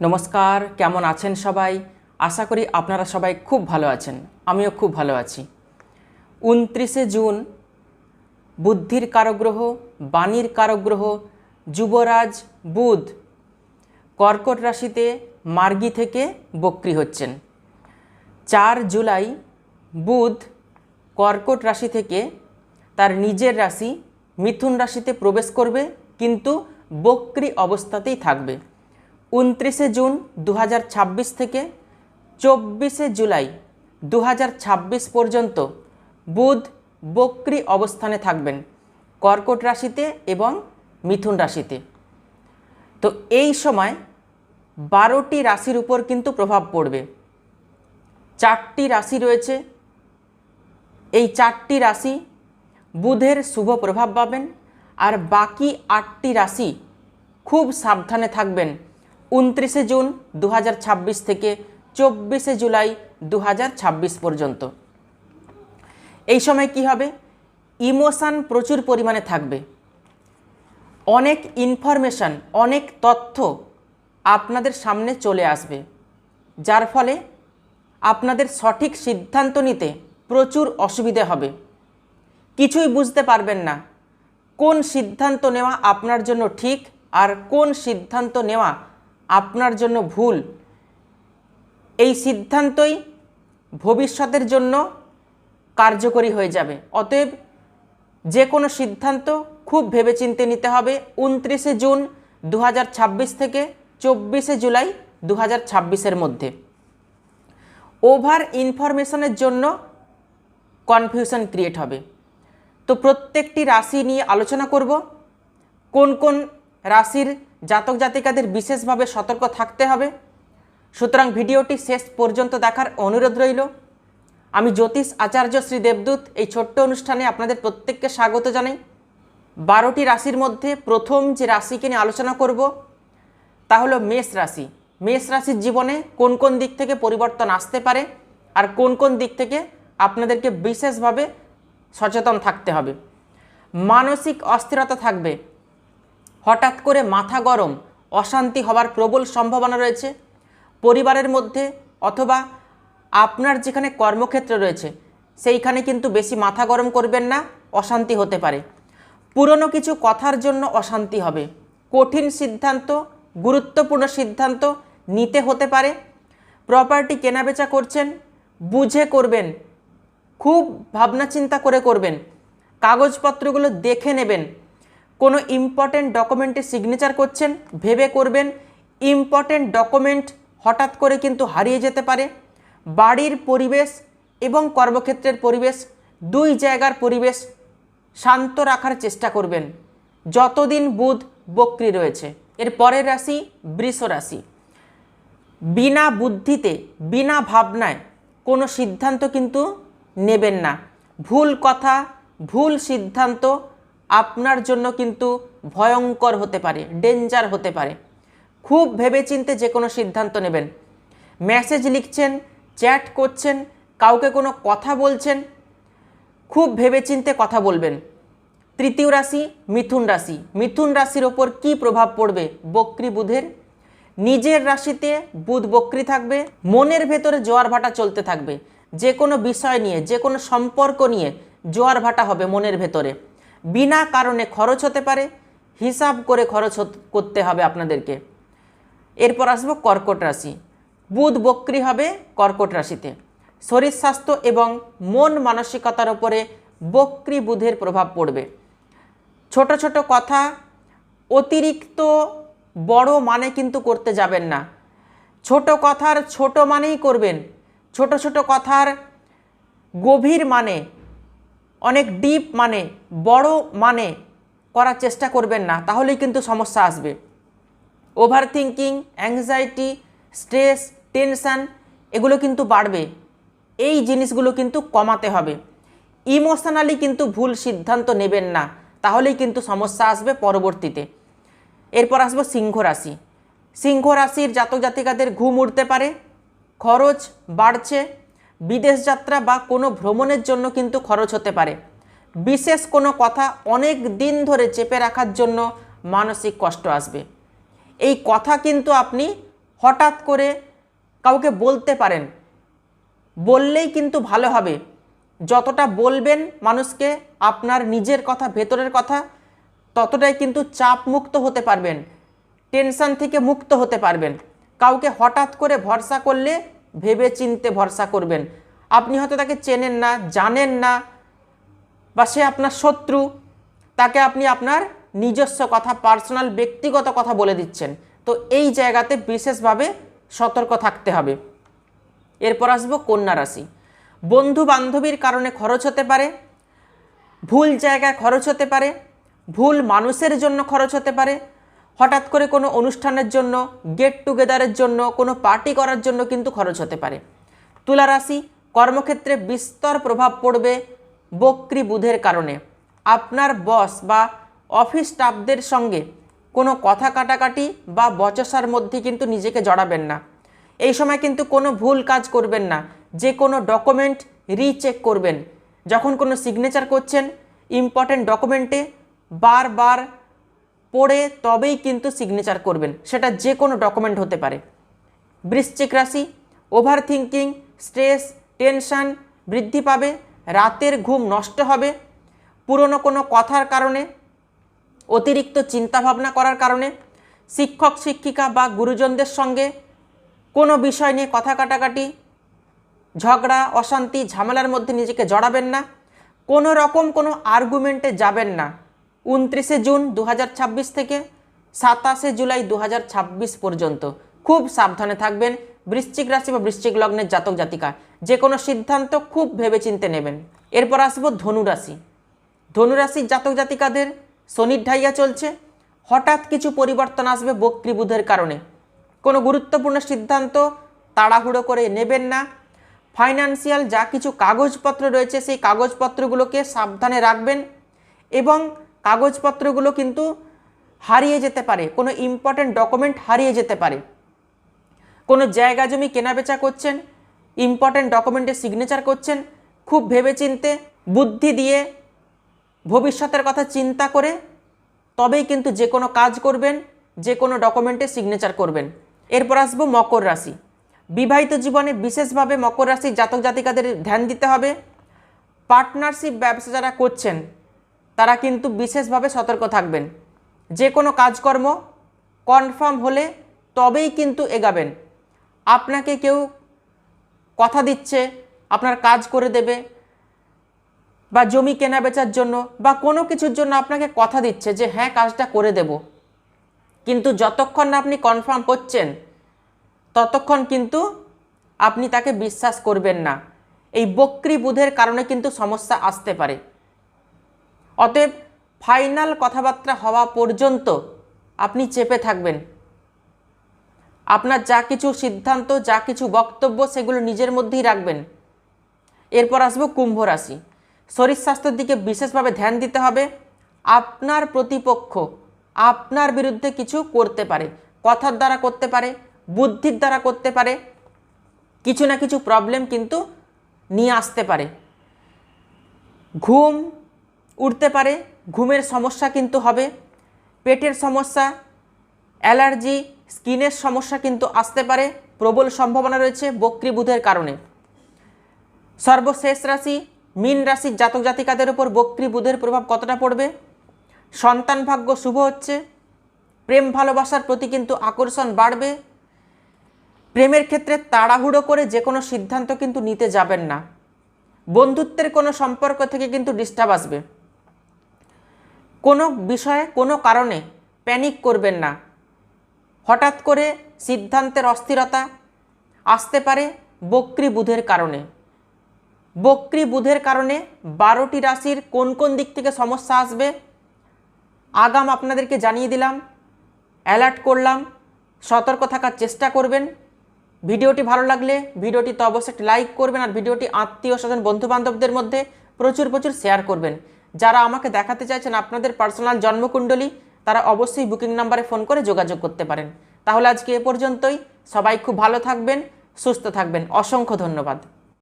নমস্কার, কেমন আছেন সবাই? আশা করি আপনারা সবাই খুব ভালো আছেন। আমিও খুব ভালো আছি। 29শে জুন বুদ্ধির কারগ্রহ, বাণীর কারগ্রহ যুবরাজ বুধ কর্কট রাশিতে মার্গী থেকে বক্রী হচ্ছেন। 4 জুলাই বুধ কর্কট রাশি থেকে তার নিজের রাশি মিথুন রাশিতে প্রবেশ করবে, কিন্তু বক্রী অবস্থাতেই থাকবে। 29শে জুন 2026 থেকে 24শে জুলাই 2026 পর্যন্ত বুধ বক্রী অবস্থানে থাকবেন কর্কট রাশিতে এবং মিথুন রাশিতে। তো এই সময় 12টি রাশির উপর কিন্তু প্রভাব পড়বে। 4টি রাশি রয়েছে, এই 4টি রাশি বুধের শুভ প্রভাব পাবেন, আর বাকি 8টি রাশি খুব সাবধানে থাকবেন 29শে জুন 2026 থেকে 24শে জুলাই 2026 পর্যন্ত। এই সময় কি হবে? ইমোশান প্রচুর পরিমাণে থাকবে, অনেক ইনফরমেশান, অনেক তথ্য আপনাদের সামনে চলে আসবে, যার ফলে আপনাদের সঠিক সিদ্ধান্ত নিতে প্রচুর অসুবিধে হবে। কিছুই বুঝতে পারবেন না কোন সিদ্ধান্ত নেওয়া আপনার জন্য ঠিক আর কোন সিদ্ধান্ত নেওয়া আপনার জন্য ভুল। এই সিদ্ধান্তই ভবিষ্যতের জন্য কার্যকরী হয়ে যাবে। অতএব যে কোনো সিদ্ধান্ত খুব ভেবেচিন্তে নিতে হবে 29শে জুন 2026 থেকে 24শে জুলাই 2026-এর মধ্যে। ওভার ইনফরমেশনের জন্য কনফিউশন ক্রিয়েট হবে। তো প্রত্যেকটি রাশি নিয়ে আলোচনা করব, কোন কোন রাশির জাতক জাতিকাদের বিশেষভাবে সতর্ক থাকতে হবে। সুতরাং ভিডিওটি শেষ পর্যন্ত দেখার অনুরোধ রইল। আমি জ্যোতিষ আচার্য শ্রী দেবদূত এই ছোট্ট অনুষ্ঠানে আপনাদের প্রত্যেককে স্বাগত জানাই। 12টি রাশির মধ্যে প্রথম যে রাশিকে নিয়ে আলোচনা করব তা হলো মেষ রাশি। মেষ রাশির জীবনে কোন কোন দিক থেকে পরিবর্তন আসতে পারে আর কোন কোন দিক থেকে আপনাদেরকে বিশেষভাবে সচেতন থাকতে হবে। মানসিক অস্থিরতা থাকবে, হঠাৎ করে মাথা গরম, অশান্তি হবার প্রবল সম্ভাবনা রয়েছে। পরিবারের মধ্যে অথবা আপনার যেখানে কর্মক্ষেত্র রয়েছে সেইখানে কিন্তু বেশি মাথা গরম করবেন না, অশান্তি হতে পারে। পুরনো কিছু কথার জন্য অশান্তি হবে। কঠিন সিদ্ধান্ত, গুরুত্বপূর্ণ সিদ্ধান্ত নিতে হতে পারে। প্রপার্টি কেনাবেচা করছেন, বুঝে করবেন, খুব ভাবনা চিন্তা করে করবেন। কাগজপত্রগুলো দেখে নেবেন। কোনো ইম্পর্টেন্ট ডকুমেন্টে সিগনেচার করছেন, ভেবে করবেন। ইম্পর্টেন্ট ডকুমেন্ট হঠাৎ করে কিন্তু হারিয়ে যেতে পারে। বাড়ির পরিবেশ এবং কর্মক্ষেত্রের পরিবেশ, দুই জায়গার পরিবেশ শান্ত রাখার চেষ্টা করবেন যতদিন বুধ বক্রী রয়েছে। এর পরের রাশি বৃষ রাশি। বিনা বুদ্ধিতে, বিনা ভাবনায় কোনো সিদ্ধান্ত কিন্তু নেবেন না। ভুল কথা, ভুল সিদ্ধান্ত আপনার জন্য কিন্তু ভয়ঙ্কর হতে পারে, ডেঞ্জার হতে পারে। খুব ভেবেচিন্তে যে কোনো সিদ্ধান্ত নেবেন। মেসেজ লিখছেন, চ্যাট করছেন, কাউকে কোনো কথা বলছেন, খুব ভেবেচিন্তে কথা বলবেন। তৃতীয় রাশি মিথুন রাশি। মিথুন রাশির ওপর কী প্রভাব পড়বে বক্রী বুধের? নিজের রাশিতে বুধ বক্রী থাকবে, মনের ভেতরে জোয়ার ভাটা চলতে থাকবে। যে কোনো বিষয় নিয়ে, যে কোনো সম্পর্ক নিয়ে জোয়ার ভাটা হবে মনের ভেতরে। বিনা কারণে খরচ হতে পারে, হিসাব করে খরচ করতে হবে আপনাদেরকে। এরপর আসবো কর্কট রাশি। বুধ বক্রী হবে কর্কট রাশিতে। শরীর স্বাস্থ্য এবং মন মানসিকতার উপরে বক্রী বুধের প্রভাব পড়বে। ছোট ছোট কথা অতিরিক্ত বড় মানে কিন্তু করতে যাবেন না। ছোট কথার ছোট মানেই করবেন। ছোট ছোট কথার গভীর মানে, অনেক ডিপ মানে, বড় মানে করার চেষ্টা করবেন না, তাহলেই কিন্তু সমস্যা আসবে। Over thinking, anxiety, stress, tension এগুলো কিন্তু বাড়বে। এই জিনিসগুলো কিন্তু কমাতে হবে। ইমোশনালি কিন্তু ভুল সিদ্ধান্ত নেবেন না, তাহলেই কিন্তু সমস্যা আসবে পরবর্তীতে। এরপর আসবো সিংহ রাশি। সিংহ রাশির জাতক জাতিকাদের ঘুম উঠতে পারে, খরচ বাড়ছে, বিদেশ যাত্রা বা কোনো ভ্রমণের জন্য কিন্তু খরচ হতে পারে। বিশেষ কোনো কথা অনেক দিন ধরে চেপে রাখার জন্য মানসিক কষ্ট আসবে। এই কথা কিন্তু আপনি হঠাৎ করে কাউকে বলতে পারেন, বললেই কিন্তু ভালো হবে। যতটা বলবেন মানুষকে আপনার নিজের কথা, ভেতরের কথা, ততটাই কিন্তু চাপ মুক্ত হতে পারবেন, টেনশন থেকে মুক্ত হতে পারবেন। কাউকে হঠাৎ করে ভরসা করলে ভেবে চিন্তে ভরসা করবেন। আপনি হয়তো তাকে চেনেন না, জানেন না, বা সে আপনার শত্রু, তাকে আপনি আপনার নিজস্ব কথা, পার্সোনাল ব্যক্তিগত কথা বলে দিচ্ছেন। তো এই জায়গাতে বিশেষভাবে সতর্ক থাকতে হবে। এরপর আসবো কন্যা রাশি। বন্ধু বান্ধবীর কারণে খরচ হতে পারে, ভুল জায়গায় খরচ হতে পারে, ভুল মানুষের জন্য খরচ হতে পারে, হঠাৎ করে কোনো অনুষ্ঠানের জন্য, গেট টুগেদারের জন্য, কোনো পার্টি করার জন্য কিন্তু খরচ হতে পারে। তুলা রাশি, কর্মক্ষেত্রে বিস্তর প্রভাব পড়বে বক্রী বুধের কারণে। আপনার বস বা অফিস স্টাফদের সঙ্গে কোনো কথা কাটাকাটি বা বচসার মধ্যে কিন্তু নিজেকে জড়াবেন না। এই সময় কিন্তু কোনো ভুল কাজ করবেন না। যে কোনো ডকুমেন্ট রিচেক করবেন। যখন কোনো সিগনেচার করছেন ইম্পর্টেন্ট ডকুমেন্টে বারবার পড়ে তবেই কিন্তু সিগনেচার করবেন, সেটা যে কোনো ডকুমেন্ট হতে পারে। বৃশ্চিক রাশি, ওভার থিঙ্কিং, স্ট্রেস, টেনশন বৃদ্ধি পাবে, রাতের ঘুম নষ্ট হবে, পুরনো কোনো কথার কারণে, অতিরিক্ত চিন্তাভাবনা করার কারণে, শিক্ষক শিক্ষিকা বা গুরুজনদের সঙ্গে কোনো বিষয় নিয়ে কথা কাটাকাটি, ঝগড়া, অশান্তি, ঝামেলার মধ্যে নিজেকে জড়াবেন না। কোনো রকম কোনো আর্গুমেন্টে যাবেন না। 29শে জুন 2026 থেকে 27শে জুলাই 2026 পর্যন্ত খুব সাবধানে থাকবেন বৃশ্চিক রাশি বা বৃশ্চিক লগ্নের জাতক জাতিকা। যে কোনো সিদ্ধান্ত খুব ভেবেচিন্তে নেবেন। এরপর আসবো ধনুরাশি। ধনুরাশির জাতক জাতিকাদের শনির ঢাইয়া চলছে, হঠাৎ কিছু পরিবর্তন আসবে বক্রী বুধের কারণে। কোনো গুরুত্বপূর্ণ সিদ্ধান্ত তাড়াহুড়ো করে নেবেন না। ফাইন্যান্সিয়াল যা কিছু কাগজপত্র রয়েছে সেই কাগজপত্রগুলোকে সাবধানে রাখবেন, এবং কাগজপত্রগুলো কিন্তু হারিয়ে যেতে পারে, কোনো ইম্পর্টেন্ট ডকুমেন্ট হারিয়ে যেতে পারে। কোনো জায়গা জমি কেনাবেচা করছেন, ইম্পর্টেন্ট ডকুমেন্টে সিগনেচার করছেন, খুব ভেবেচিন্তে বুদ্ধি দিয়ে ভবিষ্যতের কথা চিন্তা করে তবেই কিন্তু যে কোনো কাজ করবেন, যে কোনো ডকুমেন্টে সিগনেচার করবেন। এরপর আসবো মকর রাশি। বিবাহিত জীবনে বিশেষভাবে মকর রাশির জাতক জাতিকাদের ধ্যান দিতে হবে। পার্টনারশিপ ব্যবসা যারা করছেন তারা কিন্তু বিশেষভাবে সতর্ক থাকবেন। যে কোনো কাজকর্ম কনফার্ম হলে তবেই কিন্তু এগাবেন। আপনাকে কেউ কথা দিচ্ছে আপনার কাজ করে দেবে, বা জমি কেনা বেচার জন্য বা কোনো কিছুর জন্য আপনাকে কথা দিচ্ছে যে হ্যাঁ কাজটা করে দেব, কিন্তু যতক্ষণ না আপনি কনফার্ম হচ্ছেন ততক্ষণ কিন্তু আপনি তাকে বিশ্বাস করবেন না। এই বক্রী বুধের কারণে কিন্তু সমস্যা আসতে পারে। অতএব ফাইনাল কথাবার্তা হওয়া পর্যন্ত আপনি চেপে থাকবেন। আপনার যা কিছু সিদ্ধান্ত, যা কিছু বক্তব্য সেগুলো নিজের মধ্যেই রাখবেন। এরপর আসবো কুম্ভ রাশি। শরীর স্বাস্থ্যের দিকে বিশেষভাবে ধ্যান দিতে হবে। আপনার প্রতিপক্ষ আপনার বিরুদ্ধে কিছু করতে পারে, কথার দ্বারা করতে পারে, বুদ্ধির দ্বারা করতে পারে, কিছু না কিছু প্রবলেম কিন্তু নিয়ে আসতে পারে। ঘুম উঠতে পারে, ঘুমের সমস্যা কিন্তু হবে, পেটের সমস্যা, অ্যালার্জি, স্কিনের সমস্যা কিন্তু আসতে পারে, প্রবল সম্ভাবনা রয়েছে বক্রী বুধের কারণে। সর্বশেষ রাশি মীন রাশির জাতক জাতিকাদের উপর বক্রী বুধের প্রভাব কতটা পড়বে? সন্তান ভাগ্য শুভ হচ্ছে, প্রেম ভালোবাসার প্রতি কিন্তু আকর্ষণ বাড়বে। প্রেমের ক্ষেত্রে তাড়াহুড়ো করে যে কোনো সিদ্ধান্ত কিন্তু নিতে যাবেন না। বন্ধুত্বের কোনো সম্পর্ক থেকে কিন্তু ডিস্টার্ব আসবে। কোনো বিষয়ে কোনো কারণে প্যানিক করবেন না। হঠাৎ করে সিদ্ধান্তের অস্থিরতা আসতে পারে বক্রী বুধের কারণে। বক্রী বুধের কারণে 12টি রাশির কোন কোন দিক থেকে সমস্যা আসবে আগাম আপনাদেরকে জানিয়ে দিলাম, অ্যালার্ট করলাম। সতর্ক থাকার চেষ্টা করবেন। ভিডিওটি ভালো লাগলে ভিডিওটি তো অবশ্যই লাইক করবেন, আর ভিডিওটি আত্মীয় স্বজন বন্ধুবান্ধবদের মধ্যে প্রচুর শেয়ার করবেন। যারা আমাকে দেখাতে চাইছেন আপনাদের পার্সোনাল জন্মকুণ্ডলী, তারা অবশ্যই বুকিং নাম্বারে ফোন করে যোগাযোগ করতে পারেন। তাহলে আজকে এ পর্যন্তই। সবাই খুব ভালো থাকবেন, সুস্থ থাকবেন। অসংখ্য ধন্যবাদ।